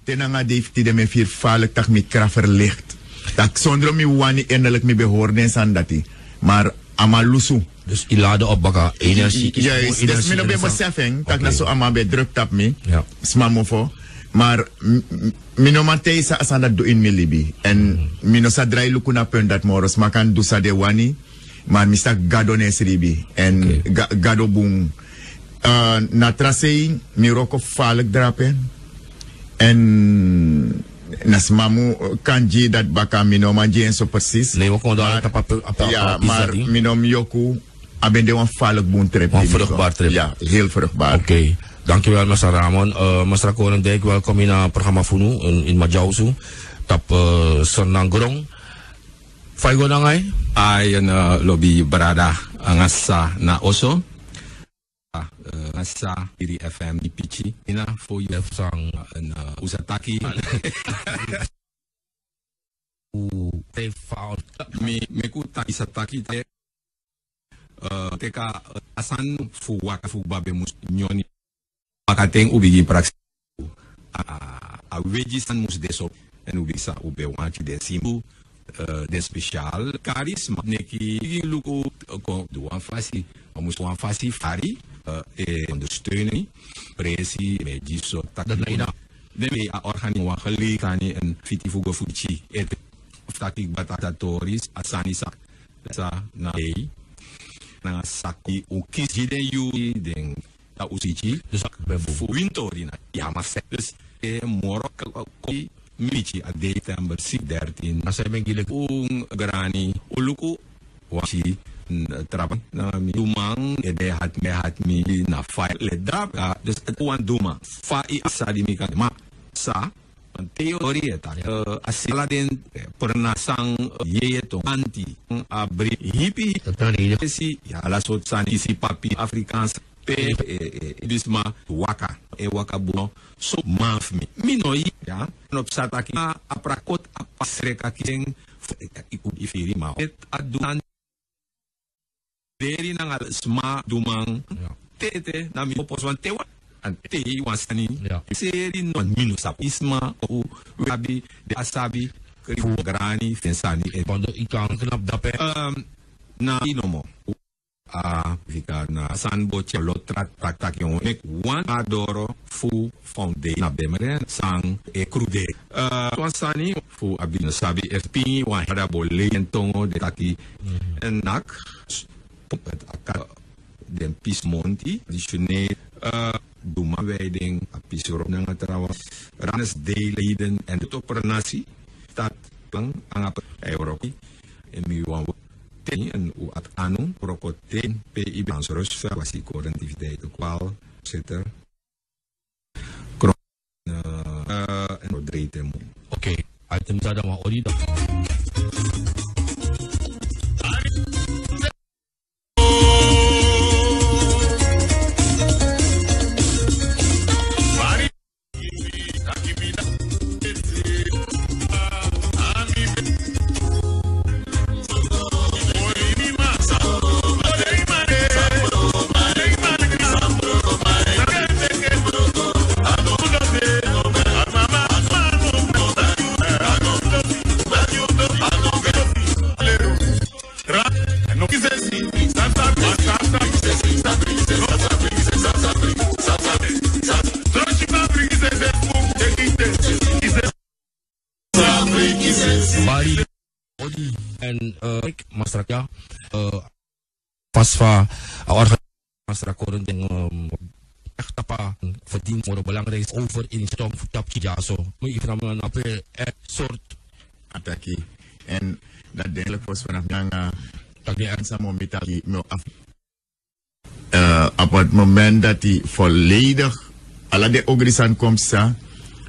tenanga die de me vier vaarlijk tak mi kracht verlicht. Dat zonder mi wani eindelijk mi behoorden aan dat maar amalusu. Dus ilade op baka energie. Juist, dus mi no be beseffing, tak na so ama be druk tap mi. Ja. Smamofo. Maar mi no mate sa asanda do in mi libi. En mi no sa drai luku na punt dat moros makan du sa de wani. Maar mi sta gado nesribi. En gado boom. Na tracei mi roko vaarlijk drapen. En nasmamu kanji dat baka mino manji en zo precies. Nee, we konden ja, maar mino miyoku abende wan vaarlijk boom trip. Een vruchtbaar trip. Ja, heel vruchtbaar. Oké. Dankjewel, Mr. Ramon. Mr. Korendijk, welkom in het programma Funu in Majausu. Tap Sonangrong. Faigo nangay? Ay, lobby barada angasa na oso. Asa iri FM di Pichi ina for you sang usataki they found me kuta isataki te teka asan fu waka fu babe mus nyoni makateng ubigi praksi a wejisan mus deso en ubisa ube wanchi de simbu de special karisma neki luko ko duan fasi mus wan fasi fari ondersteuning, pressie, mediso, takina. Demi a organi wakali kani en fitifugo fuchi et takik batatoris asani sak. Sa na na saki ukis hiden yu den ta usichi dus fu winter na yamase dus morok ko michi a December 13 asay gilik grani uluku washi traban na mi dumang ede hat mi na file le drap dus one duma fa I asadi mi kan ma sa teori eta asila den pernah sang yeto anti abri hippie si ya la sotsani si papi afrikaans pe bisma waka waka buno so maf mi no ya no psataki aprakot apasreka king ifiri ma et adunan Deri nang sma dumang tete na mi poswan tewa ante wasani seri non minus isma o wabi de asabi krifu grani fensani e quando ikang knap dape na inomo vika na sanbo chelo trak tak yon mek wan adoro fu fonde na bemere sang e crude wasani fu abino sabi fp wan hada bolle entongo de taki enak den pismonti traditioneel duma weiding apisoro nang trawa ranes deeleden en het operatie staat lang ang Europa en mi wan ten en u at anong prokoten PIB ansoros fa wasi korentiviteit kwal sitter en odrete mo okay item sada ma orida masyarakat pasva masyarakat yang echt apa verdient worden belangrijk is over in stom tapje jaso moet je van een soort ataki en dat deel was vanaf nanga tagi aan samo metaki no af op het moment dat hij volledig alle de ogrisan komt sa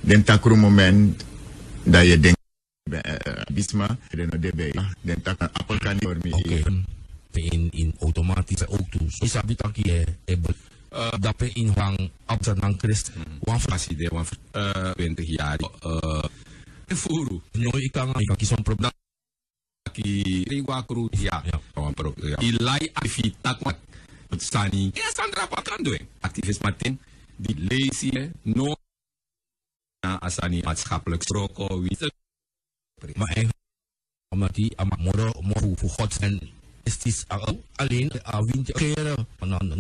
den takru moment dat je denkt bisma den debe den tak apel kan dormi in automatische auto's isabi taki dape in hang absa nang Christ wan fasi de wan 20 jaar furu no ikang kison problem ki riwa kru ya wan pro ilai afita kwat sani Sandra patando activis matin di lazy no asani maatschappelijk stroken. Maar eigenlijk, omdat die voor God zijn, is het alleen windje keren.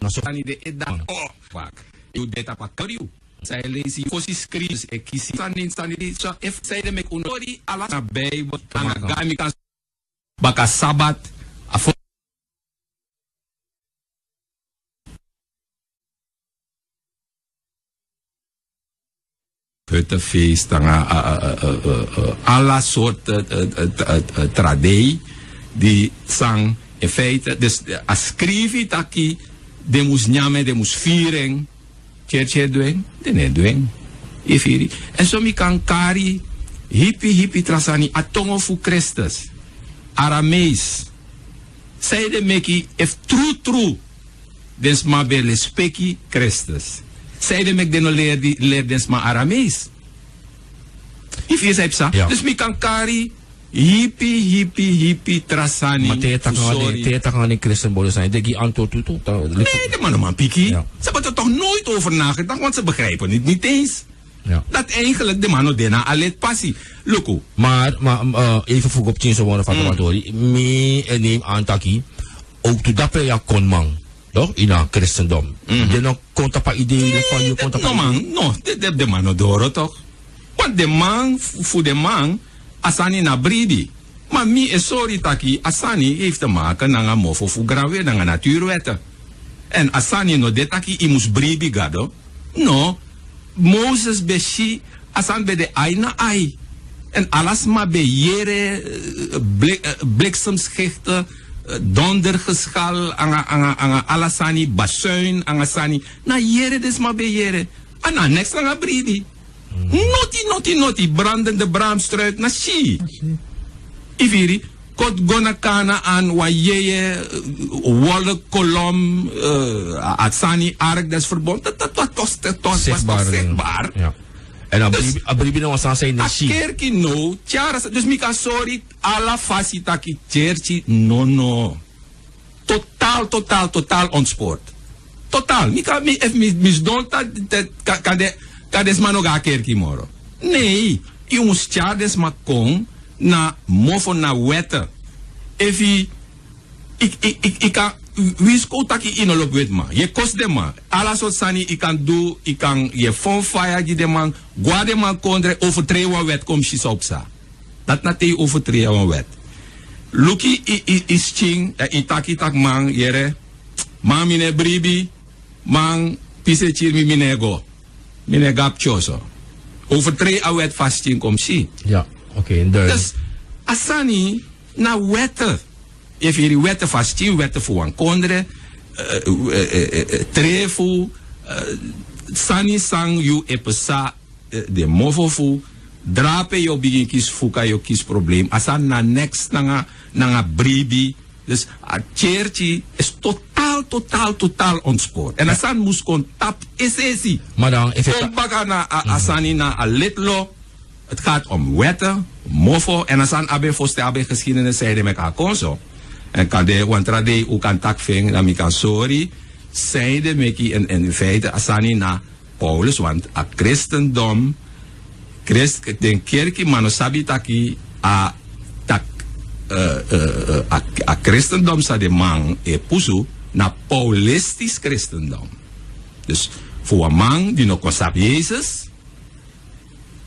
Asani de edan. Oh, vaak. Je deed dat pak kariu. Zij lezen kosi skris e kisi. Sani zo if zij de mek unori ala na Bijbel anagami kan baka sabat afo. Huttefeest, alle soorten traditie die sang in feite. Dus als schrijf taki, de moest nyame, de moest vieren, kertje doen, de ne doen, ifiri. En zo mi kan kari hippie trasani atongo fu Christus, Aramees. Zij de meki if true, des ma bele speki Christus. Zij de mek de no leer des ma Aramees. If je zei psa, dus mi kan kari hippie trasani. Maar te gaan in christenbolen zijn, denk je antwoord toe? Nee, de man piki. Ze hebben er toch nooit over nagedacht, want ze begrijpen het niet eens. Ja. Dat eigenlijk de man dena alet passie. Luko. Maar even vroeg op 10 seconden van de Matori. Me neem aan taki. Ook toen dat je kon man. Toch? In het christendom. Je nog kon dat idee van je kon dat idee. De man door toch? Want de man, voor de man, asani na bridi. Maar mi is sorry taki, asani heeft te maken met een mofo voor grawe, met een natuurwetten. En asani no de taki, i moest bridi gado. No. Moses beshi asan be de aina ai. En alles maar be jere bliksemschichten, dondergeschal, anga alasani, basuin, anga sani. Na jere des maar be jere. En na next anga bridi. Noti, brandende braamstruik, na shi. Iviri, kot gona kana aan wa jeye, wolle kolom, atsani ark des verbond. Dat was zichtbaar. Ja. En abribi nou was aan zijn nashi. Kerki no, tjara, dus mika sorry, ala fasitaki cherchi, no. Totaal ontspoord. Totaal. Mika misdonta, kan des man ook a kerki moro. Nee, je moest tjara des ma kong, na mofo na wetten. Efi, ik kan, wis ko taki inolop wet ma. Je kost de man. Alla soort sani, ik kan je phone fire die de man, gwa de man kondre, overtreden wet, kom shis opsa. Dat na te overtreden wet. Luki is ching, itaki tak man, jere, man mine bribi, man pise chir mi minego. Mine gap choso. Overtreden wet vasting kom shi. Ja. Oké, dus asani na wetten. If je wetten vastin, wetten voor een kondre, trefu, sani sang you epesa de mofofu, drape yo begin kies fuka yo kies probleem. Asan na next nanga bribi. Dus a cherchi is totaal ontspoord. En asan moest kon tap esesi. Maar dan, kom baka na asani na a litlo. Het gaat om wetten, mofo, en als aan abe foste abe geschiedenis zeiden met haar konso. En kan de, want rade ook aan takving, dan kan sorry, zeiden meki en in feite asani na Paulus, want a christendom, den kerki manosabi taki a christendom sa de man e pusu na paulistisch christendom. Dus voor een man die nog kon sabi Jezus,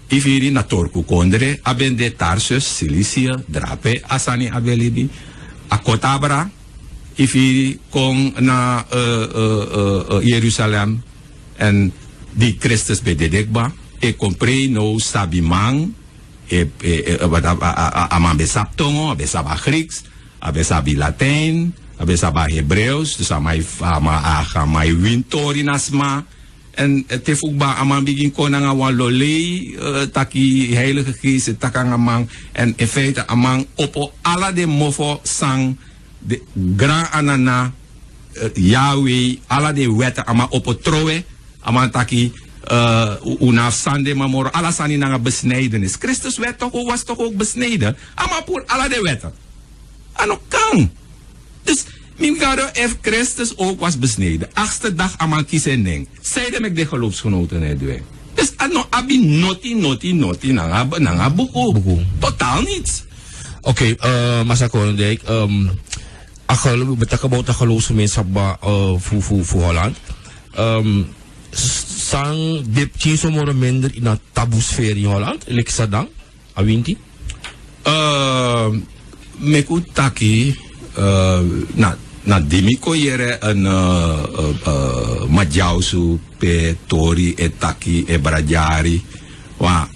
ifiri na torku kondre, abende Tarsus, Cilicia, Drape, asani abelibi, akotabra, ifiri kong na Jerusalem, en die Christus bededekba, e compre no sabimang, aman besap tongo, abesaba Grieks, abesabi Latijn, abesaba Hebreeuws, dus amai wintori nasma. En het heeft ook bij Aman begin koning aan lolei, taki heilige geest, takang Amang. En in feite Amang op alle de mofo sang, de gran anana, Yahweh, alle de wetten, Amang op trowe, Amang taki, unaf sande mamoro, alle sani nanga besnijdenis. Christus was toch ook besneden, Amang voor alle de wetten. En ook kan. Dus, Mimgado F. Christus ook was besneden. 8e dag amal kiezen. Zeiden met de geloofsgenoten het doen. Dus abi noti nanga buku. Totaal niets. Oké, Massa Korendijk, betaka about de geloofsgemeenschap voor Holland. Sang dip chinso moro minder in een taboesfeer in Holland, like dan, awinti? Meku taki, na dimiko yere een majausu pe tori e taki e brajari. Wa,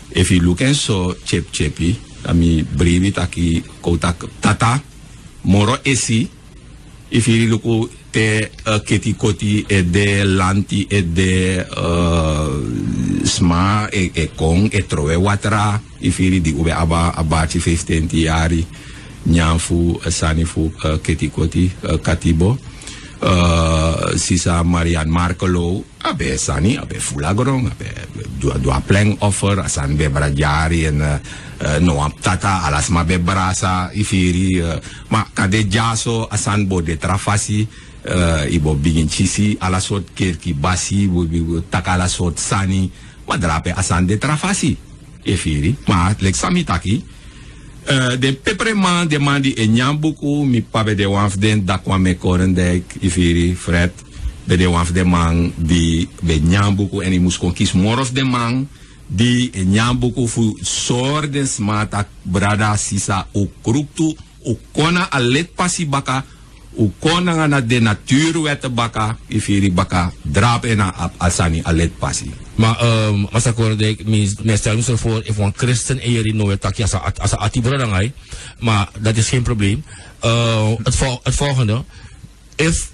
if you look and so chepi, ami brivi taki kotak tata, moro esi, if you look te keti koti e de lanti e de sma e kong e trowe watra, if you di ube abati 15 jari. Nyanfu sanifu ketikoti katibo sisa Marian Markelo abe sani abe fulagron abe dua pleng offer asan be brajari en no tata alas ma be brasa ifiri ma kade jaso asan bo de trafasi ibo bigin chisi ala sort kerki basi bo takala sort sani madrape asan de trafasi ifiri ma lek samitaki de pepreman de man die in Jambuku, mi pabe de wanf den dakwa me Korendijk, ifiri, Fred, be de wanf de man die be Jambuku en i moest kon kies morof de man die in Jambuku fu sordes matak brada sisa u kruktu u kona alet pasi baka u kona ngana de natuurwette baka ifiri baka drap ena asani alet pasi. Maar Massa Korendijk, mij stel me zo voor, if een christen en je nooit takje als een atibra dan hij, maar dat is geen probleem. Het volgende, if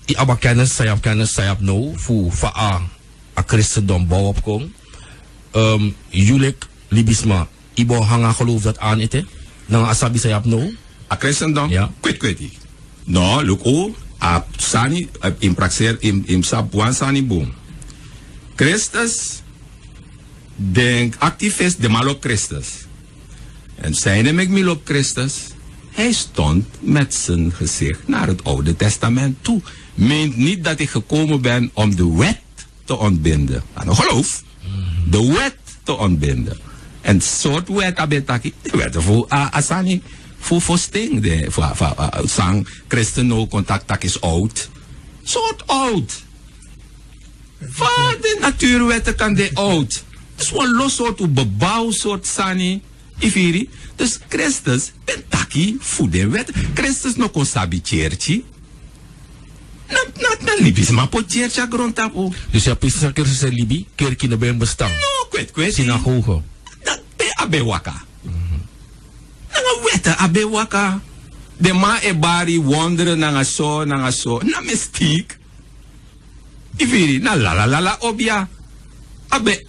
je abba kennis, zij op nou, voor een christendom bouw opkomen, julik, libisma, ibo hanga geloof dat aan ete, dan asabi zij op nou. A christendom? Ja. Kweti. No, look o, a sani, in praxer, in sapuan sani boom. Christus, denk activist de mal op Christus. En zijn hem ik op Christus, hij stond met zijn gezicht naar het Oude Testament toe. Meent niet dat ik gekomen ben om de wet te ontbinden. Aan geloof, de wet te ontbinden. En soort wet abetaki, de wet voor asani, voor sting, voor sang christen ook contact is oud. Soort oud. Van de natuurwetten kan de oud. Dus een los soort bebouw soort sani. Ifiri. Dus Christus ben taki voor de wet. Christus no kon sabi cherchi. Na libis ma po chercha grondtapo. Dus ja, precies Christus en Libi, kerk in de bestaan. No, kwet. Synagoge. Dat be abewaka. Nanga wette abewaka. De ma e bari wonderen nanga so. Na mystiek. Ifiri na la obia abe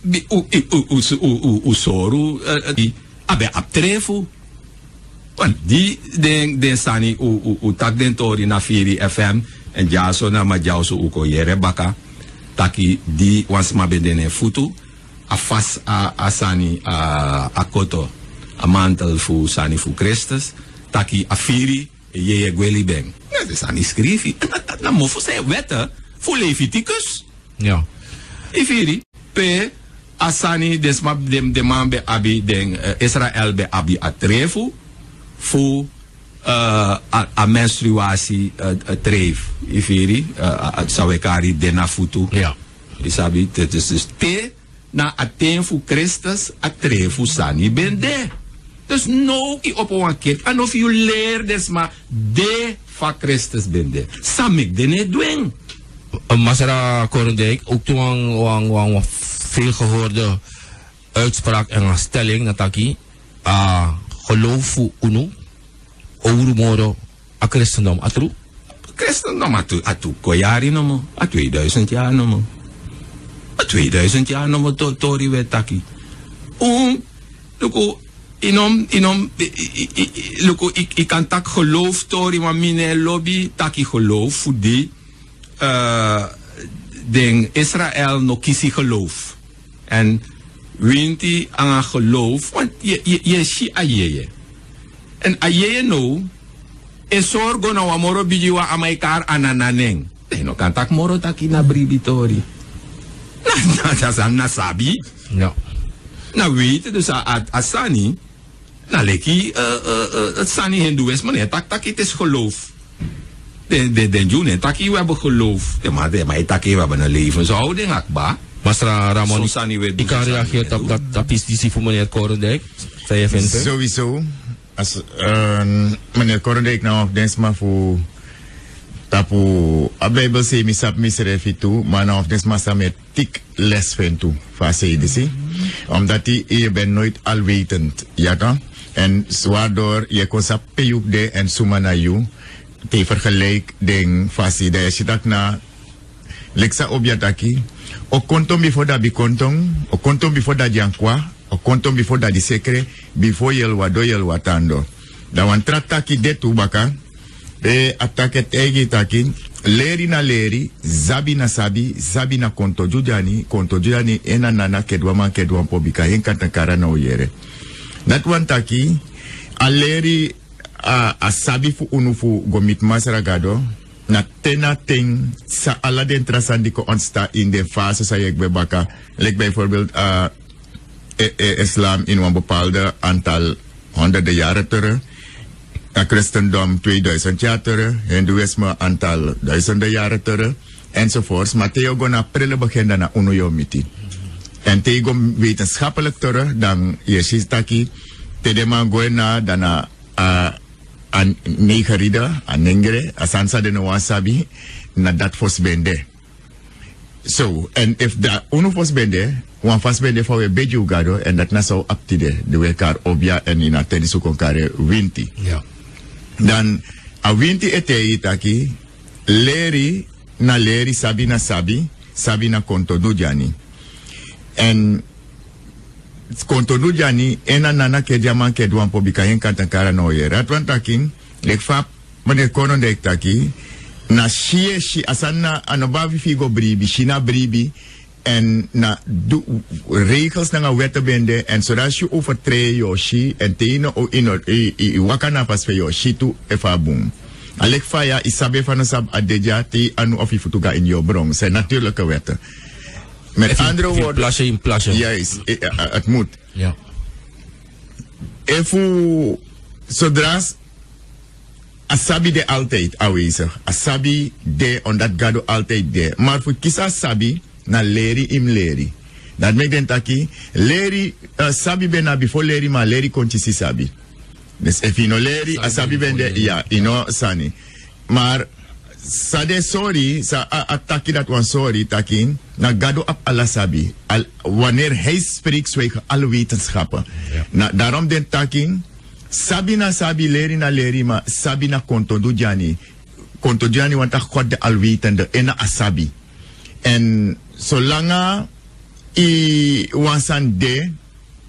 u soru abe aptrefu want die den sani u tak den tori na Firi FM en jaso na majauso uko yere baka taki di wansma bedene futu afas a sani a koto a mantel fu sani fu Christus taki a Firi ye gweli beng na sani skrifi na mofu se wette voor Leviticus. Ja. Ifiri, pe asani desma de man be abi den Israël be abi atrefu voor a menstruatie treef. Ifiri, sawekari denafutu. Ja. Isabi, het is dus te na aten voor Christus atrefu sani bende. Dus nou i op een keer en of je leert desma de van Christus bende. Samik de ne dweng. Massa Korendijk, ook toen veel gehoorde uitspraak en een stelling nataki geloof voor unu ourumoro a christendom atru christendom atu koyari nomo a 2000 jaar nomo a 2000 jaar nomo tori wetaki luko inom luko ik kan tak geloof tori maar mine lobby taki geloof voor die den Israël no kisi geloof. En winti aan geloof, want je shi ayeye. En ayeye no, e sorgo na wamoro bijiwa amaikar anananeng. No kan tak moro taki na bribitori. Na Dat is een nasabi. Ja. Nou weet dus asani. Nou leki het sani hindoeïsme maar nee tak het is geloof. De June taki we hebben geloof. Maar taki we hebben een levenshouding akba. Masra Ramon, ik kan reageren op dat pistissie voor meneer Korendijk. Zij je vindt? Sowieso. Als meneer Korendijk nou of densma voor tapu a Bijbel se mi sap misrefi toe, maar nou of densma sa met tik les vindt toe. Fase disi. Omdat je bent nooit alwetend. Ja dan? En waardoor je kon sap peyuk de en suma na you. Te vergelijk ding fase de je zit na leksa obiataki. O kontom before dat bi kontong, o kontom before dat jankwa, o kontom before dat di sekre, before yel wado yel watando. Da wan traktaki de tubaka, be ataket egi taki, leri na leri, zabi na sabi, zabi na konto judani ena nana kedwaman pobika, hen katankara na oyere. Dat wan taki, a leri a sabi fu unufu gomit masaragado, na tena ting sa ala den trasandiko ontsta in de fase sa je baka. Like bijvoorbeeld islam in een bepaalde aantal honderden jaren terug. Christendom 2000 jaar terug. Hindoeïsme aantal duizenden jaren terug. Enzovoorts. Maar theo go na prille begin na unoyomiti. En theo wetenschappelijk terug dan je shistaki. Tedema go na dana an negerida, an nengere, asansa de no wasabi, na dat fos bende. So, and if da uno fos bende, wan fos bende fa we beju gado, en dat na so aptide, de we kar obia en ina tenisu kon kare winti. Ja. Dan, a winti ete itaki, leri na leri, sabi na sabi, sabi na konto dujani. En, kontonu jani ena nana ke diaman ke duan pobika yen kantankara no ye ratwan takin lek fap meneer Korendijk taki na shi asana anobavi figo bribi shina bribi en na regels na wetten bende en zodat je overtreedt yo shi en teino o ino wakana pas fe yo shi tu efa boom alek faya isabe van sab adeja te anu of futuga in yo brong zijn natuurlijke wetten. Met andere woorden. Plasje in plasje. Juist, het moet. Ja. Even zodra asabi de altijd aanwezig. Asabi de omdat gado altijd de. Maar voor kisa asabi na leri im leri. Dat maakt den taki leri sabi bena before leri maar leri kontisi sabi. Dus if ino leri asabi bende ja ino sani. Maar sade sorry sa ataki dat wan sorry takin na gado ap alasabi wanneer hij spreekt zwijgen alle wetenschappen. Ja. Na daarom den takin sabi na sabi leri na leri ma sabi na konto jani want God de alwetende ena asabi en zolang i wansan de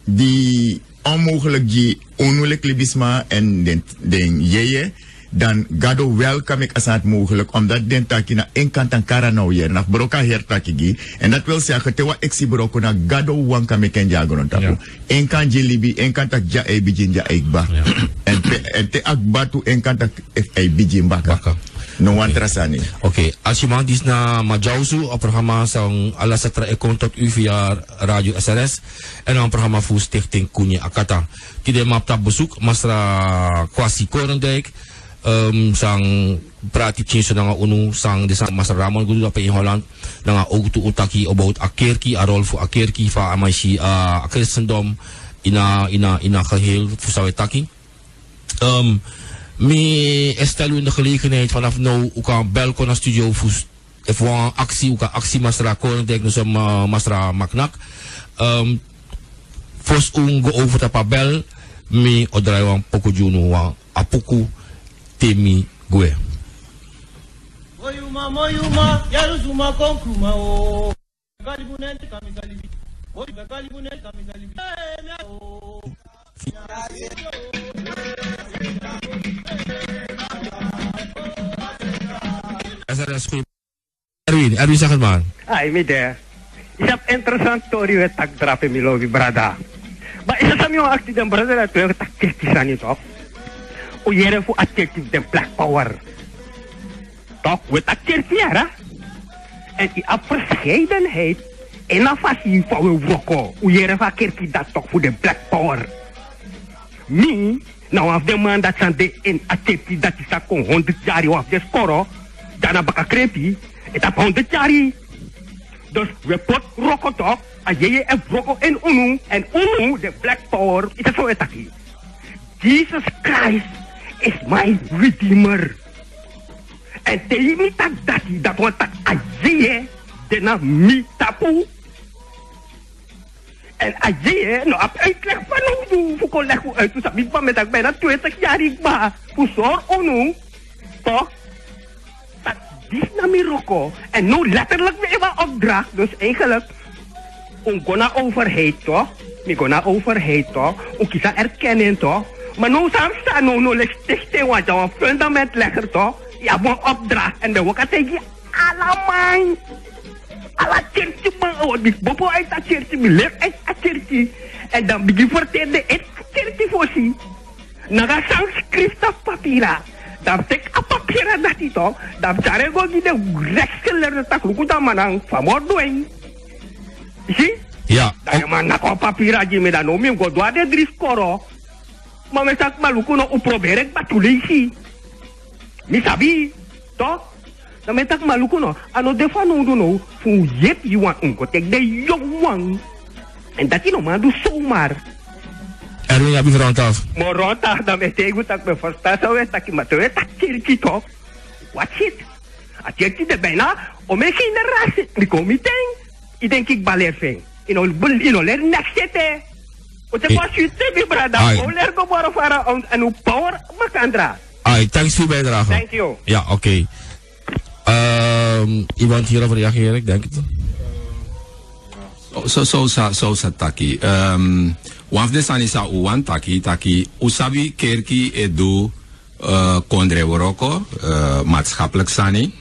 die onmogelijk die onmogelijk libisma en den yeye dan gado welkom ik als het mogelijk, omdat den taki na enkant aan kara nou hier, na broka her taki gi, en dat wil zeggen, tewa exi broko na gado wanka me ken jagonon tapu. Enkant jilibi, enkant ak ja e bijin ja ekba. En te akba tu enkant ak e bijin baka. No wan trasani. Oké, als je man dis na Majausu, een programma sang alasatra e contact u via Radio SRS en een programma voor Stichting Kunye Akata. Tide mapta bezoek, Masra Kwasi Korendijk. Sang prati chinso nga unu sang de sang Masra Ramon gudu dapat in Holland nga outu utaki about akerki a rol voor akerki va amashi a Christendom ina geheel voor sawe taki. Me stel u in de gelegenheid vanaf nou ook aan belko naar studio voor even actie ook actie Masra Korendijk dus Masra Maknak. Fos go over tapa bel me odraiwan poku junu wa apuku temi gue. Moyuma, yaruzuma konkuma o. Kalibunente kamisalibi. O kalibunente kamisalibi. Erwin zeg het maar. Ay, mi der. Is dat interessant story met tak drape milovi brada. Maar is dat hem yung actie den brada dat we tak kirkisan niet op? O jere fu atkerkief den black power. Toch, we tak kirkiara. En die verscheidenheid En afasi voor we wroko. Ujere va kerki dat toch voor de Black Power. Mi, nou af de man dat zijn de en accepti dat is dat kon 100 jaar of de skoro. Daarna baka krepi. Het op 100 jaar. Dus we pot roko toch. Ajeye en wroko en unu. En unu, de Black Power. Is het zo etaki. Jesus Christ is my redeemer. En tegen me dat wat dat ajeye. De na mi tapu. En ajeye, nou op uitleg van hoe voor kon leggen uit. Dus ik ben met dat bijna 20 jaar ik ba. Voor zorg unu. Toch? Dat is na mi roko. En nou letterlijk weer wat opdracht. Dus eigenlijk. Ongona overheid toch? Migona overheid toch? Onkisa erkennen toch? Maar nou staan no les stichting want je een fundament legger toch? Ja, een opdracht. En dan kan zeggen, allemaal. Alla kerkje man, die bopo uit dat kerkje, die leert uit dat kerkje. En dan begin vertelde het kerkje voor zich. Naga sanskrift of papira. Dan tek a papira dat hij toch? Dan zare go die de rechtsgeleerde tak lukuta manang famordoen. Zie? Ja. Dan man nako papira die me dan omim go doa de drie skoro. Maar me sak maluku no uprobeer ik batulisi. Mi sabi, toch? Dan me tak maluku no. Ano defa no do no. Fu yep you want unko tek de young. En dat je no man doe zomaar. Erwin, heb je verand af? Maar ronddag dan me tegen dat me verstaan zou het dat je maar te tak kirki toch? Wat shit? A kirki de bijna om me generatie. Die kom meteen. Ik denk ik baler ving. Ino ler next zitten. Wat je pas je te brada. O ler go baro fara en uw power makandra. Ai, thanks voor bijdrage. Thank you. Ja, oké. Iemand hierover reageren, ik denk het. Zo taki. Waf de sanisa uwan taki usabi kerki edu kondre woroko maatschappelijk sani.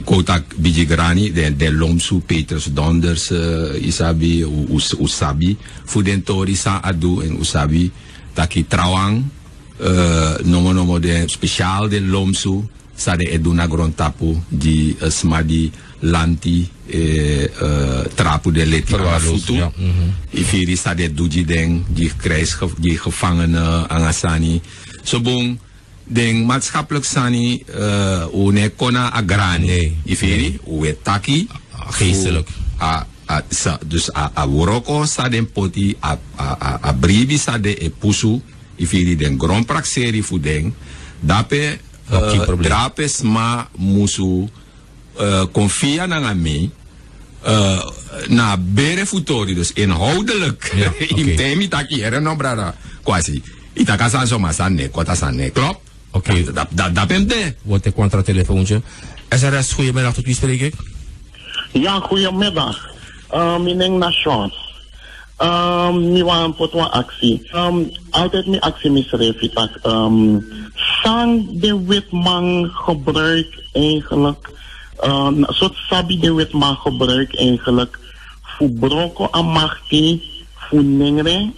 Kotak Bijigrani, de Lomsu, Petrus Donders, Isabi, Usabi, Fudentori Sa Adu en Usabi, Taki Trawang, nomo de speciaal de Lomsu, sa de Eduna Grontapu, die Smadi Lanti, Trapu de Letra Futu, Ifiri sa de Duji Deng, die gevangenen, Angasani, Sobong. Den maatschappelijk sani une kona agrani ifiri uwe taki geestelijk dus a woroko sa den poti a bribi sa de e pusu ifiri den grondprak seri fu den dape drape sma musu confia na me na bere futori dus inhoudelijk in temi taki er no brada quasi itaka san so masane kota sane klop. Oké. Dat ben je. Wat een contratelefoontje. SRS, goedemiddag, tot wie spreek ik? Ja, goedemiddag. Mijn naam is Sean. Ik wil voor een actie. Altijd mijn actie misschreef ik dat. Sang de witman gebruik eigenlijk. Soort sabi de witman gebruik eigenlijk. Voor broko amachti, voor nengre.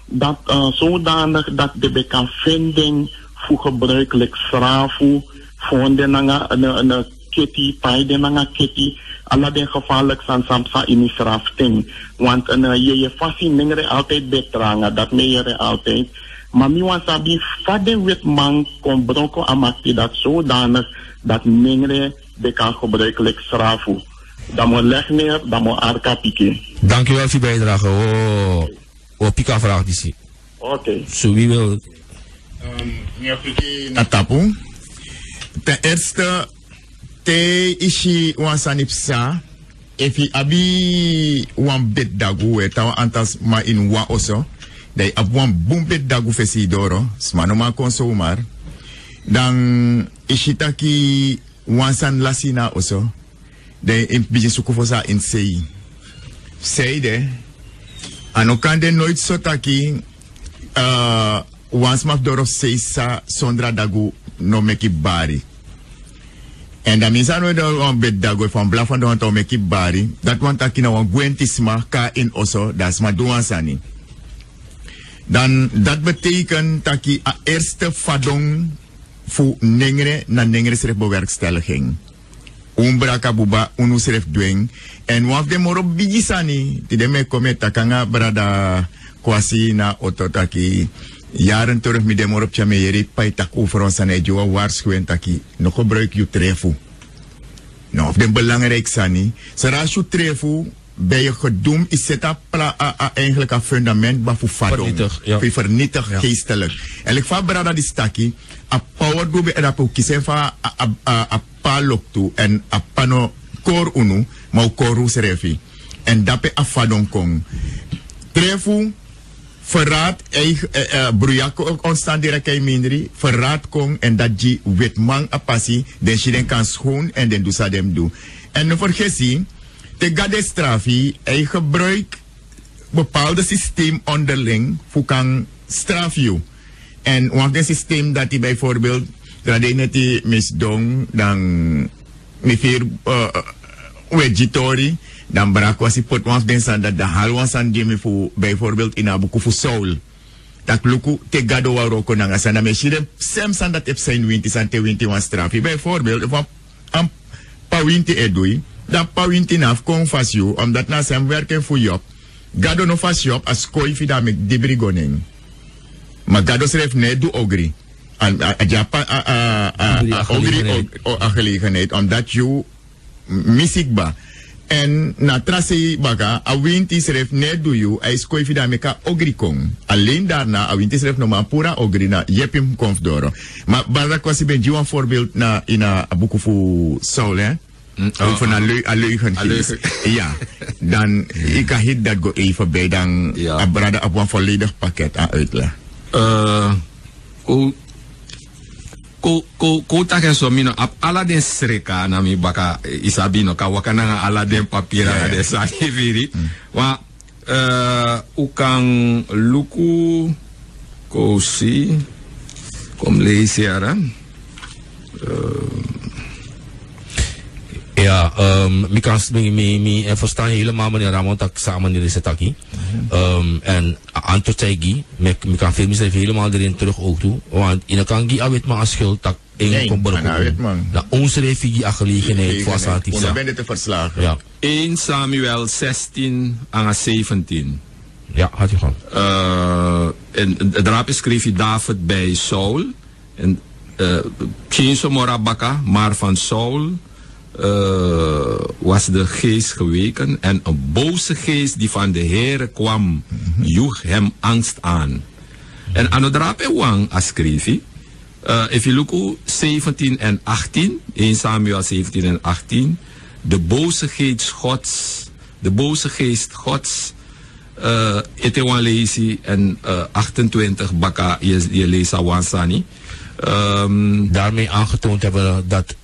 Dat zodanig dat de kan vinden. Voor gebruikelijk strafu, voor de kitty, paai de kitty, alle de gevaarlijk zijn samsa in die strafting. Want je fascineren altijd betrangen, dat meere altijd. Maar mi want sabi, vader witman kon broko amakti dat zodanig dat nengere de kan gebruikelijk strafu. Dat moet leg neer, dat moet arka pieken. Dankjewel voor je bijdrage. Oh, pika vraag die zie. Oké. Zo, wie wil... Natapu. Ten eerste, te ishi wan sanipsa, efi abi wan bed dagu, tawa antas ma in wan oso, dai ab wan boom bed dagu fesi doro, smanoma konso umar, dan ishitaki wan san lasina oso, dai impiji sukufosa in sei. Sei de, anokande nooit sotaki, once maf dorof seisa sondra dagu no meki bari. En dan is ano do on bed dagu van blafan do on meki bari. Dat want akina wan gwentisma ka in oso das ma doan sani. Dan dat betekent taki a eerste fadong fu nengre na nengre srek bewerkstelliging. umbra kabuba unu seref dweng en waf de moro bigisani ti de me kome takanga brada kwasi na ototaki jaren terug mi de moro pchame yeri pai tak overonsan e joa waarschuwen taki no gebruik je trefu nou of de belangrijk sani sara su trefu bij je gedoemd is het eigenlijk een fundament maar voor vadong. Voor vernietig geestelijk. En ik van brada die staki, a power dobe en op kiezen van a palok toe en a pano kor unu, maar koru serefi. En dat a vadong kong. Trefu, verraad, brujak ontstaan direct in minderi, verraad kong en dat je wetman a passie, den je den kan schoon en den doe dem doe. En nu vergeet je, de gadestrafi, hij gebruikt bepaalde systeem onderling voor kan strafje. En want een systeem dat hij bijvoorbeeld, dat hij net die misdong, dan meer vegetori, dan brak was hij pot want den dat de hal was aan die voor bijvoorbeeld in abuku voor soul. Dat luku te gado waroko nanga sana mesire sem san dat heb zijn winti san te winti wan strafi. Bijvoorbeeld van een pa winti edui. Dat pawinti naf kon fasio, omdat na zijn werken voor Job. Gado no fasio as koi fida met dibrigoning. Maar gado schreef nee doe ogri. Ogri gelegenheid, omdat je misikba. En na trase baga, a winti schreef nee doe je, hij is koi fida meka ogri kong. Alleen daarna, a winti schreef no ma pura ogri na jepim konfdoro. Maar barak was ik ben een voorbeeld na in a boek voor Saul, hè? Van een leugen. Ja, dan ik ga hit dat go even bij dan brada op een volledig pakket aan uitleg. Ko taken so mino ap ala den sreka na mi baka isabino ka wakana ala den papira de sa viri wa ukang luku ko si kom lees ara ja, mi verstaan helemaal meneer Ramon dat samen in de taki. En Antotegi, mi kan veel misdrijf helemaal erin terug ook toe. Want in de kangi awet maar als schuld dat één komt beroepen. Dat onze refugee gelegenheid voor asatief. Om ben te verslagen. Ja. 1 Samuel 16 aan 17. Ja, had je gewoon. En daarop schreef je David bij Saul. En geen Morabaka, maar van Saul. Was de geest geweken en een boze geest die van de Heere kwam, joeg hem angst aan. En aan het drape wang askrivi, if you look 17 en 18, 1 Samuel 17 en 18, de boze geest Gods, etewan leesi en 28 baka je leest awansani. Daarmee aangetoond hebben dat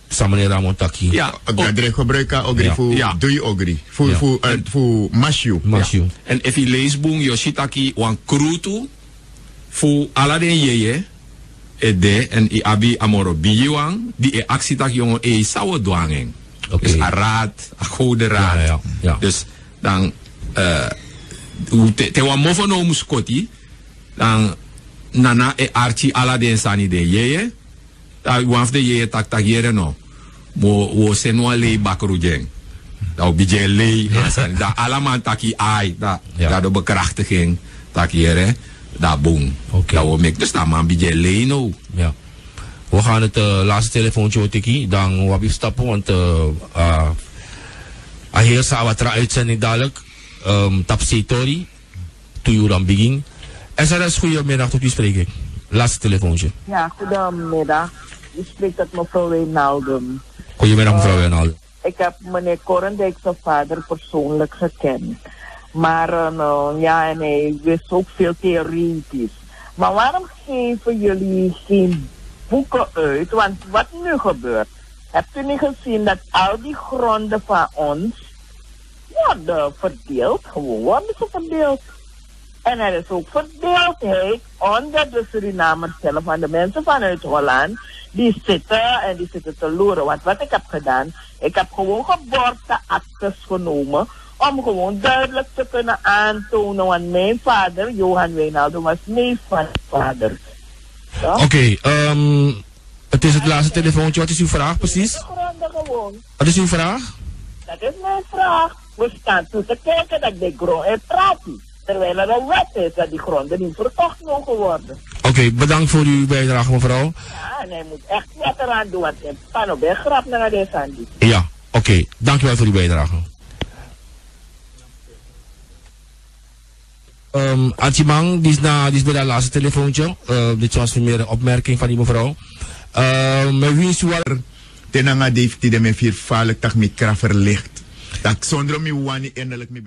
Samane Ramontaki. Ja, dat gebruiken ogri voor doe je ogri. Voor mashu. En if je leest boem Yoshitaki wan krutu voor aladen yeye ede en i abi amoro bijiwang die actie tak jongen sawo dwanging. Dus a raad, a goede raad. Dus dan te wan mofonomu skoti dan nana archi aladen sani de yeye. Waf de je tak yere no wo senwa le bakrujeng da bijeng le da alaman taki ai da de bekrachtiging tak yere da boom da wo mek dus da man bijeng le no. Ja, we gaan het laatste telefoontje tiki dan wabi stappen want ahir sa awatra uitzending dadelijk tapsetori tuur aan begin SRS goedemiddag, tot wie spreek ik? Laatste telefoontje. Ja, goedemiddag. U spreekt met mevrouw Wijnaldum. Goedemiddag mevrouw Wijnaldum. Ik heb meneer Korendijk zijn vader persoonlijk gekend. Maar ja, en hij wist ook veel theoretisch. Maar waarom geven jullie geen boeken uit? Want wat nu gebeurt? Hebt u niet gezien dat al die gronden van ons worden verdeeld? Gewoon worden ze verdeeld. En er is ook verdeeldheid onder de Surinamers zelf. Van de mensen vanuit Holland, die zitten te loeren. Want wat ik heb gedaan, ik heb gewoon geboorteactes genomen. Om gewoon duidelijk te kunnen aantonen. Want mijn vader, Johan Wijnaldum, was neef van mijn vader. Ja? Oké, het is het laatste telefoontje. Wat is uw vraag precies? De gronden gewoon. Wat is uw vraag? Dat is mijn vraag. We staan toe te kijken dat de grond er praat. Terwijl er een wet is dat die gronden niet verkocht mogen worden. Oké, bedankt voor uw bijdrage, mevrouw. Ja, en hij moet echt wat eraan doen, want hij kan op een grap naar deze Sandy. Ja, oké. Dankjewel voor uw bijdrage. Atjimang, die is bij dat laatste telefoontje. Dit was meer een opmerking van die mevrouw. Met wie is u al... Tenanga heeft die de me vier vaarlijk tak met kracht verlicht. Dat zonder me wani eindelijk me